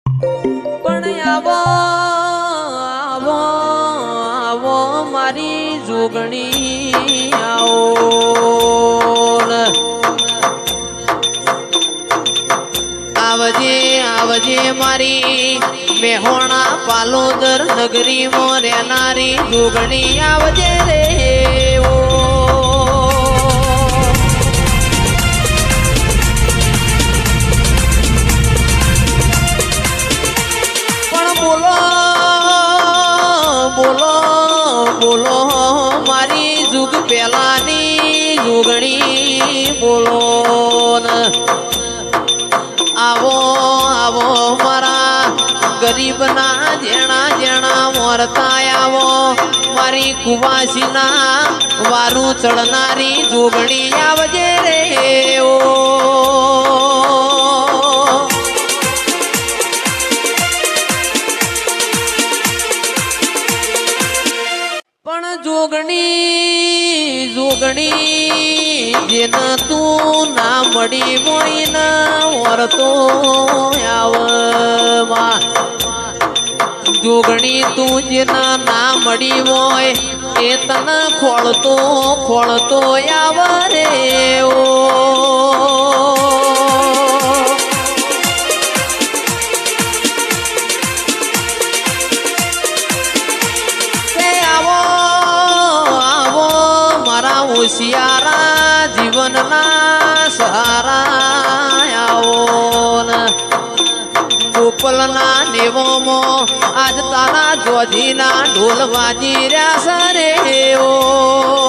પણ આવો આવો આવો મારી જોગણી આવો આવજે આવજે મારી મેહોણા પાલોદર નગરી માં રહેનારી જોગણી આવજે રે ઓ બોલો બોલો બોલો મારી જુગ પેલાની જોગણી બોલો આવો આવો મારા ગરીબના જેણા જેણા મોરતા આવો મારી કુવાસીના વારું ચડનારી જોગણી આવજે રે ઓ જોગણી જોગણી જેન તું ના મળી મોઈ ના વરતો આવમાં જોગણી તું જેના ના મળી હોય એ તને ખોળતો ખોળતો આવરે ઓ હોશિયારા જીવનના સહારા આવો ગોપલના નેવોમાં આજ તારા જોજીના ઢોલ વાજી રહ્યા સરે ઓ